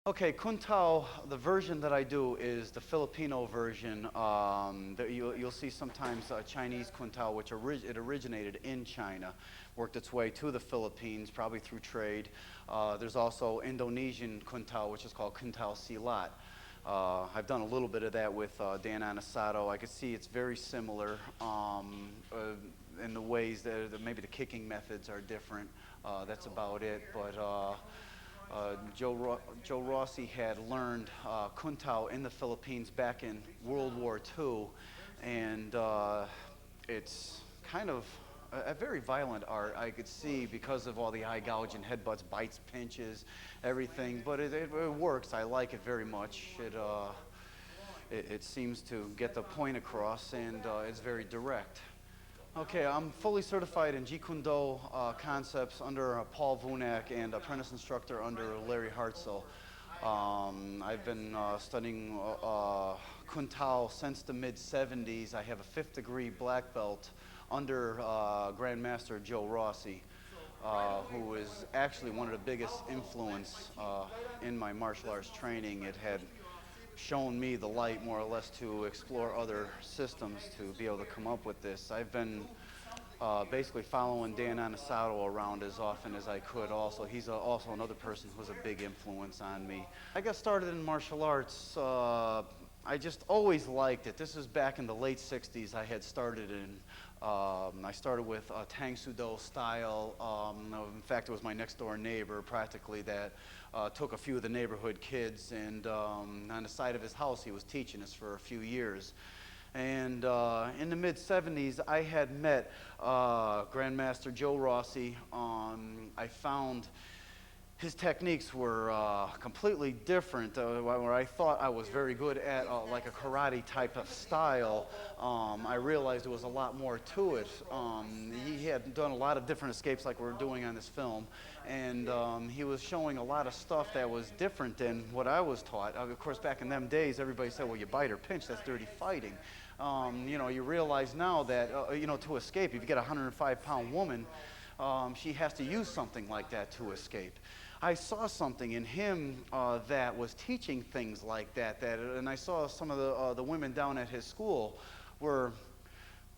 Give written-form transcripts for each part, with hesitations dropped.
Okay, Kun Tao, the version that I do is the Filipino version. That you'll see sometimes Chinese Kun Tao, which it originated in China, worked its way to the Philippines, probably through trade. There's also Indonesian Kun Tao, which is called Kun Tao Silat. I've done a little bit of that with Dan Anisato. I could see it's very similar in the ways that maybe the kicking methods are different. That's about it. But Joe Rossi had learned Kun Tao in the Philippines back in World War II, and it's kind of a very violent art, I could see, because of all the eye gouging, headbutts, bites, pinches, everything. But it works. I like it very much. It seems to get the point across, and it's very direct. Okay, I'm fully certified in Jeet Kune Do concepts under Paul Vunak and apprentice instructor under Larry Hartzell. I've been studying Kun Tao since the mid-70s. I have a 5th degree black belt under Grandmaster Joe Rossi, who is actually one of the biggest influence in my martial arts training. It had shown me the light, more or less, to explore other systems to be able to come up with this. I've been basically following Dan Anisato around as often as I could also. He's also another person who's a big influence on me. I got started in martial arts. I just always liked it. This is back in the late 60s. I had started in, I started with Tang Soo Do style. In fact, it was my next door neighbor practically that took a few of the neighborhood kids, and on the side of his house he was teaching us for a few years. And in the mid-70s I had met Grandmaster Joe Rossi. I found his techniques were completely different. Where I thought I was very good at like a karate type of style, I realized there was a lot more to it. He had done a lot of different escapes like we're doing on this film, and he was showing a lot of stuff that was different than what I was taught. Of course, back in them days, everybody said, well, you bite or pinch, that's dirty fighting. You realize now that, to escape, if you get a 105-pound woman, she has to use something like that to escape. I saw something in him that was teaching things like that, and I saw some of the women down at his school were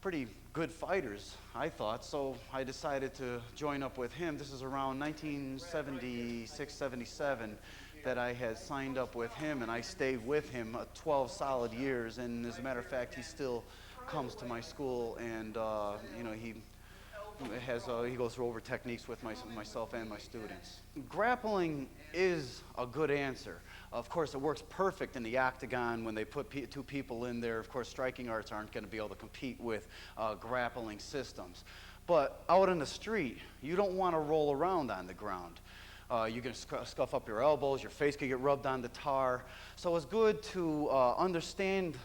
pretty good fighters, I thought, so I decided to join up with him. This is around 1976, 77 that I had signed up with him, and I stayed with him 12 solid years, and as a matter of fact, he still comes to my school, and he goes over techniques with myself and my students. Grappling is a good answer. Of course, it works perfect in the octagon when they put two people in there. Of course, striking arts aren't going to be able to compete with grappling systems. But out in the street, you don't want to roll around on the ground. You can scuff up your elbows, your face could get rubbed on the tar. So it's good to understand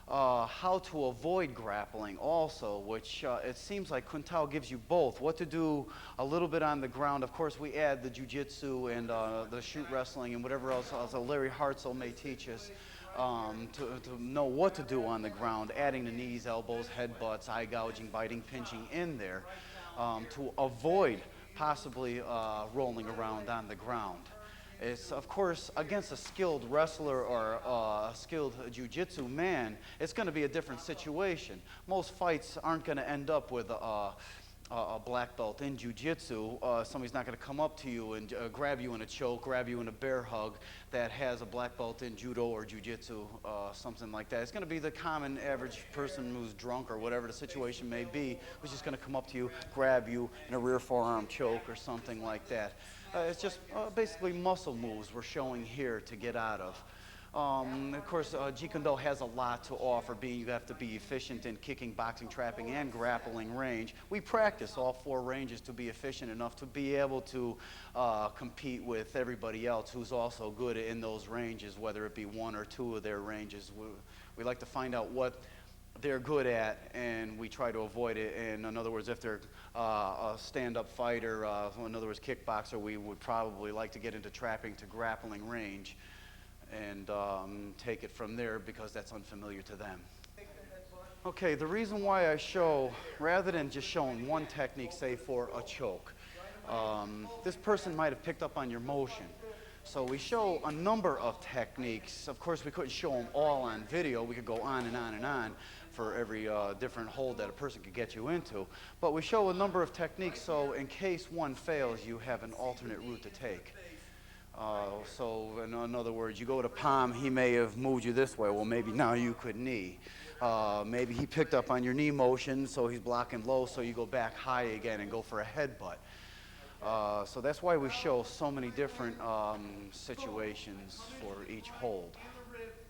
how to avoid grappling also, which it seems like Kun Tao gives you both. What to do a little bit on the ground. Of course, we add the jiu-jitsu and the shoot wrestling and whatever else Larry Hartzell may teach us to know what to do on the ground, adding the knees, elbows, headbutts, eye gouging, biting, pinching in there to avoid possibly rolling around on the ground. It's, of course, against a skilled wrestler or a skilled jiu-jitsu man, it's going to be a different situation. Most fights aren't going to end up with a black belt in jiu-jitsu. Somebody's not going to come up to you and grab you in a choke, grab you in a bear hug that has a black belt in judo or jiu-jitsu, something like that. It's going to be the common average person who's drunk or whatever the situation may be, who's just going to come up to you, grab you in a rear forearm choke or something like that. It's just basically muscle moves we're showing here to get out of. Of course, Jeet Kune Do has a lot to offer, being you have to be efficient in kicking, boxing, trapping, and grappling range. We practice all 4 ranges to be efficient enough to be able to compete with everybody else who's also good in those ranges, whether it be 1 or 2 of their ranges. We like to find out what they're good at, and we try to avoid it. And in other words, if they're a stand-up fighter, in other words, kickboxer, we would probably like to get into trapping to grappling range and take it from there because that's unfamiliar to them. Okay, the reason why I show, rather than just showing one technique, say for a choke, this person might have picked up on your motion. So we show a number of techniques. Of course, we couldn't show them all on video. We could go on and on and on for every different hold that a person could get you into. But we show a number of techniques, so in case one fails, you have an alternate route to take. So in other words, you go to palm, he may have moved you this way. Well, maybe now you could knee. Maybe he picked up on your knee motion, so he's blocking low, so you go back high again and go for a headbutt. So that's why we show so many different situations for each hold.